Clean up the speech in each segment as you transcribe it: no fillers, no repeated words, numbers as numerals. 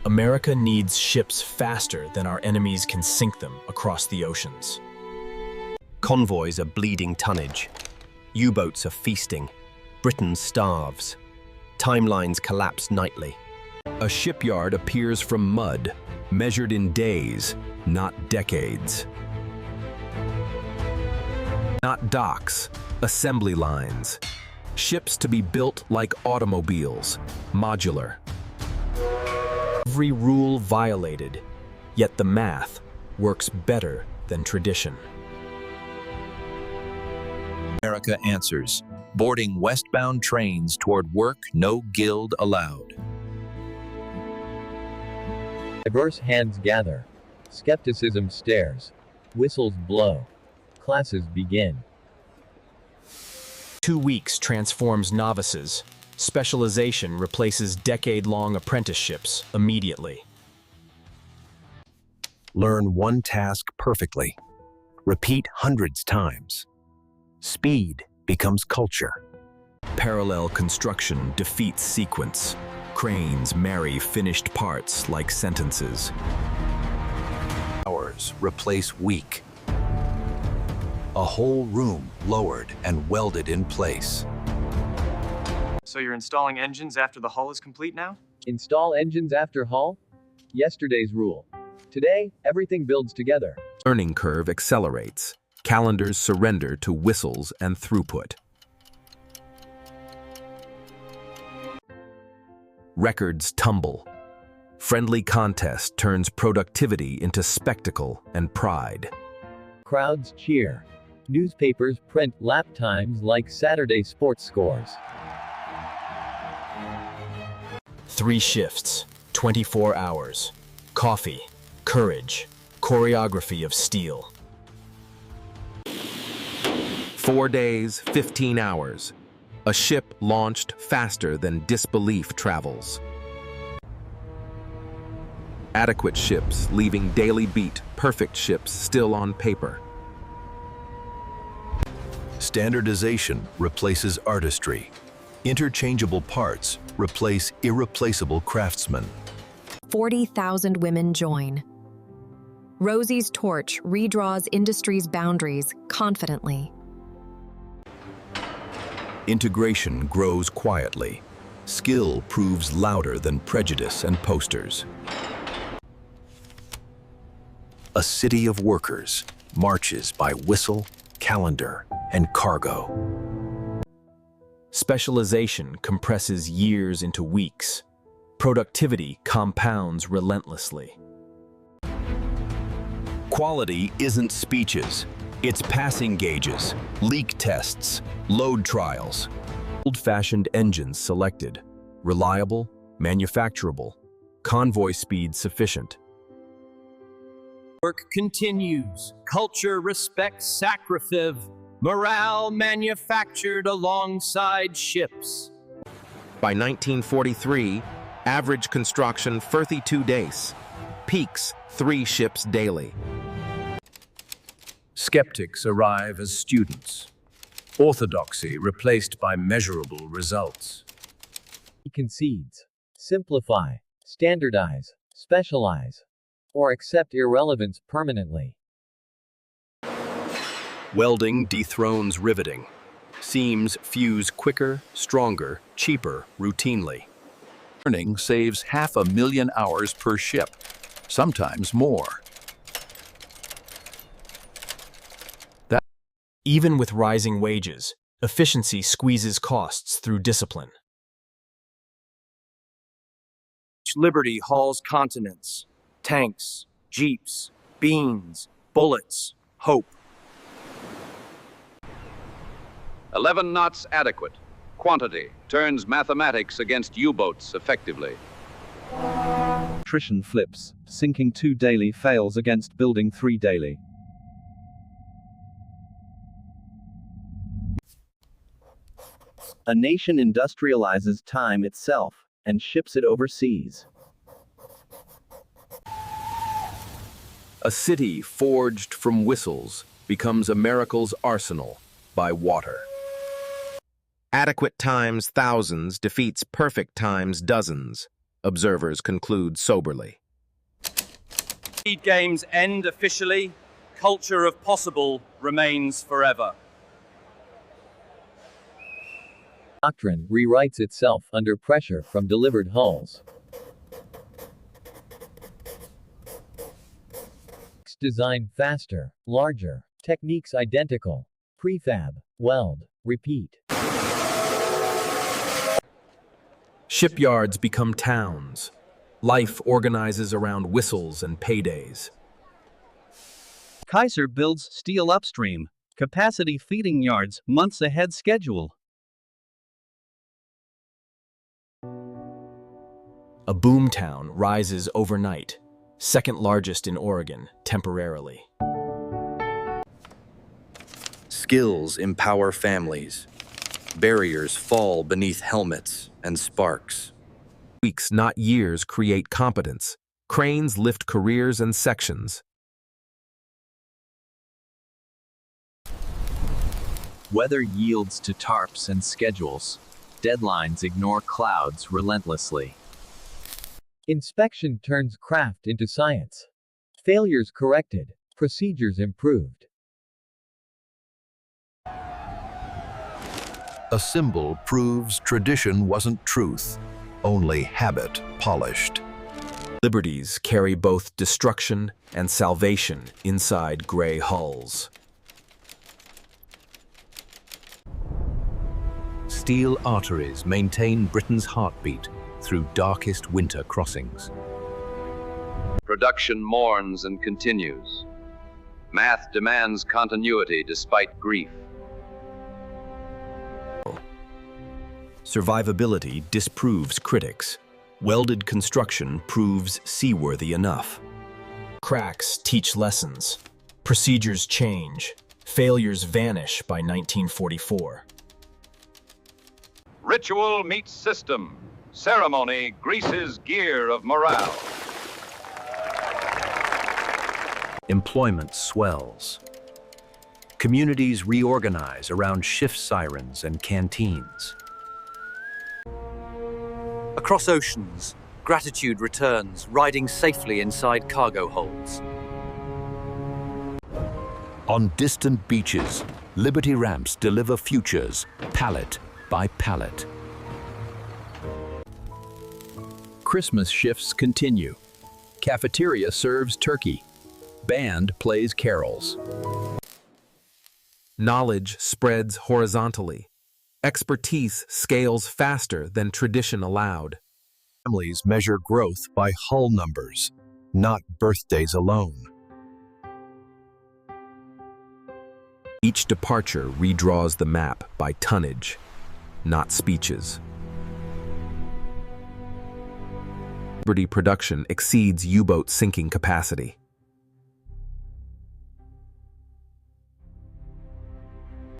America needs ships faster than our enemies can sink them across the oceans. Convoys are bleeding tonnage. U-boats are feasting. Britain starves. Timelines collapse nightly. A shipyard appears from mud, measured in days, not decades. Not docks, assembly lines. Ships to be built like automobiles, modular. Every rule violated, yet the math works better than tradition. America answers, boarding westbound trains toward work no guild allowed. Diverse hands gather. Skepticism stares. Whistles blow. Classes begin. 2 weeks transforms novices. Specialization replaces decade-long apprenticeships immediately. Learn one task perfectly. Repeat hundreds times. Speed becomes culture. Parallel construction defeats sequence. Cranes marry finished parts like sentences. Hours replace week. A whole room lowered and welded in place. So you're installing engines after the hull is complete now? Install engines after hull? Yesterday's rule. Today, everything builds together. Learning curve accelerates. Calendars surrender to whistles and throughput. Records tumble. Friendly contest turns productivity into spectacle and pride. Crowds cheer. Newspapers print lap times like Saturday sports scores. 3 shifts, 24 hours. Coffee, courage, choreography of steel. 4 days, 15 hours. A ship launched faster than disbelief travels. Adequate ships leaving daily beat, perfect ships still on paper. Standardization replaces artistry. Interchangeable parts replace irreplaceable craftsmen. 40,000 women join. Rosie's torch redraws industry's boundaries confidently. Integration grows quietly. Skill proves louder than prejudice and posters. A city of workers marches by whistle, calendar, and cargo. Specialization compresses years into weeks. Productivity compounds relentlessly. Quality isn't speeches. It's passing gauges, leak tests, load trials. Old-fashioned engines selected. Reliable, manufacturable. Convoy speed sufficient. Work continues. Culture respects sacrifice. Morale manufactured alongside ships. By 1943, average construction 32 days. Peaks 3 ships daily. Skeptics arrive as students. Orthodoxy replaced by measurable results. He concedes. Simplify. Standardize. Specialize. Or accept irrelevance permanently. Welding dethrones riveting. Seams fuse quicker, stronger, cheaper, routinely. Learning saves 500,000 hours per ship, sometimes more. Even with rising wages, efficiency squeezes costs through discipline. Liberty hauls continents. Tanks, jeeps, beans, bullets, hope. 11 knots adequate. Quantity turns mathematics against U-boats effectively. Attrition flips. Sinking 2 daily fails against building 3 daily. A nation industrializes time itself and ships it overseas. A city forged from whistles becomes America's arsenal by water. Adequate times thousands defeats perfect times dozens. Observers conclude soberly. Speed games end officially. Culture of possible remains forever. Doctrine rewrites itself under pressure from delivered hulls. Design faster, larger, techniques identical. Prefab, weld, repeat. Shipyards become towns. Life organizes around whistles and paydays. Kaiser builds steel upstream, capacity feeding yards months ahead schedule. A boomtown rises overnight, second largest in Oregon, temporarily. Skills empower families. Barriers fall beneath helmets and sparks. Weeks, not years, create competence. Cranes lift careers and sections. Weather yields to tarps and schedules. Deadlines ignore clouds relentlessly. Inspection turns craft into science. Failures corrected, procedures improved. A symbol proves tradition wasn't truth, only habit polished. Liberties carry both destruction and salvation inside gray hulls. Steel arteries maintain Britain's heartbeat through darkest winter crossings. Production mourns and continues. Math demands continuity despite grief. Survivability disproves critics. Welded construction proves seaworthy enough. Cracks teach lessons. Procedures change. Failures vanish by 1944. Ritual meets system. Ceremony greases gear of morale. Employment swells. Communities reorganize around shift sirens and canteens. Across oceans, gratitude returns, riding safely inside cargo holds. On distant beaches, Liberty ramps deliver futures, pallet by pallet. Christmas shifts continue. Cafeteria serves turkey. Band plays carols. Knowledge spreads horizontally. Expertise scales faster than tradition allowed. Families measure growth by hull numbers, not birthdays alone. Each departure redraws the map by tonnage, not speeches. Liberty production exceeds U-boat sinking capacity.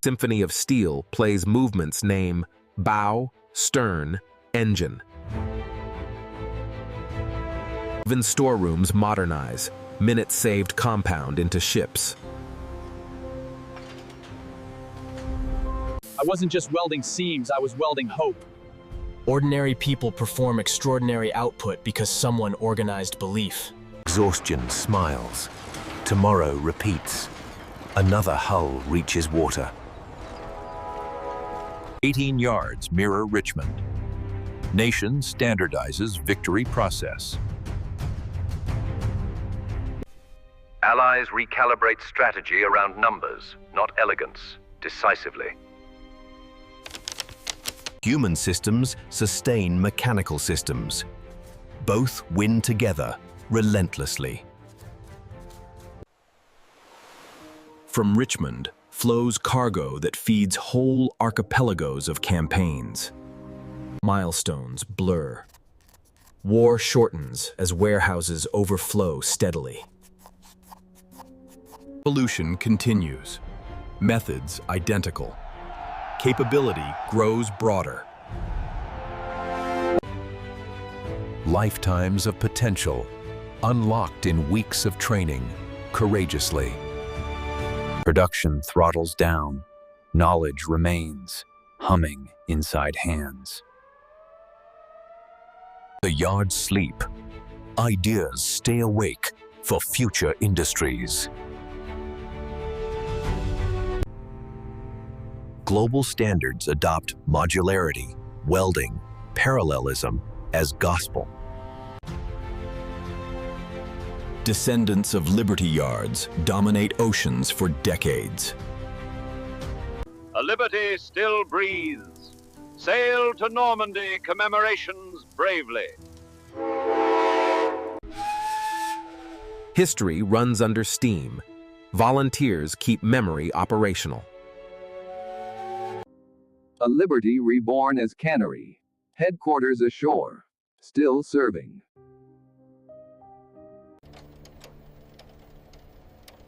Symphony of Steel plays movements name bow, stern, engine. Even storerooms modernize, minutes saved compound into ships. I wasn't just welding seams, I was welding hope. Ordinary people perform extraordinary output because someone organized belief. Exhaustion smiles. Tomorrow repeats. Another hull reaches water. 18 yards mirror Richmond. Nation standardizes victory process. Allies recalibrate strategy around numbers, not elegance, decisively. Human systems sustain mechanical systems. Both win together, relentlessly. From Richmond flows cargo that feeds whole archipelagos of campaigns. Milestones blur. War shortens as warehouses overflow steadily. Evolution continues. Methods identical. Capability grows broader. Lifetimes of potential, unlocked in weeks of training, courageously. Production throttles down. Knowledge remains, humming inside hands. The yards sleep. Ideas stay awake for future industries. Global standards adopt modularity, welding, parallelism as gospel. Descendants of Liberty Yards dominate oceans for decades. A liberty still breathes. Sail to Normandy commemorations bravely. History runs under steam. Volunteers keep memory operational. A liberty reborn as cannery. Headquarters ashore. Still serving.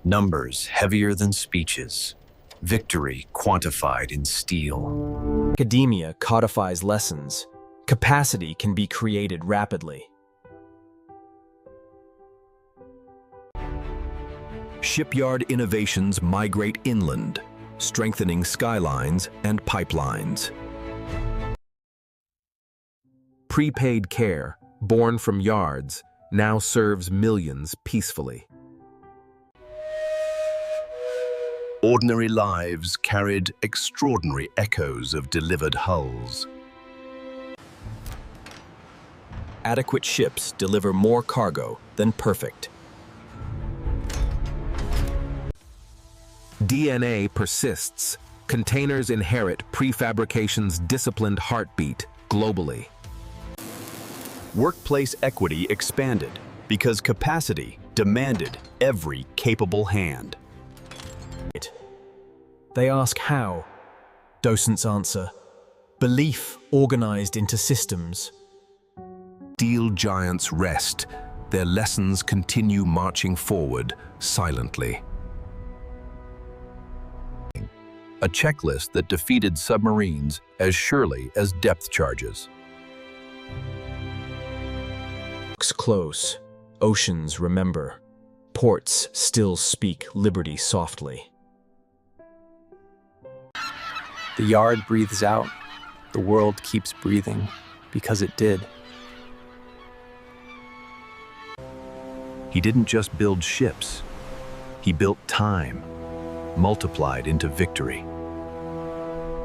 Numbers heavier than speeches. Victory quantified in steel. Academia codifies lessons. Capacity can be created rapidly. Shipyard innovations migrate inland, strengthening skylines and pipelines. Prepaid care, born from yards, now serves millions peacefully. Ordinary lives carried extraordinary echoes of delivered hulls. Adequate ships deliver more cargo than perfect. DNA persists. Containers inherit prefabrication's disciplined heartbeat globally. Workplace equity expanded because capacity demanded every capable hand. They ask how. Docents answer, belief organized into systems. Steel giants rest. Their lessons continue marching forward silently. A checklist that defeated submarines as surely as depth charges. Close. Oceans remember. Ports still speak liberty softly. The yard breathes out. The world keeps breathing because it did. He didn't just build ships. He built time, multiplied into victory.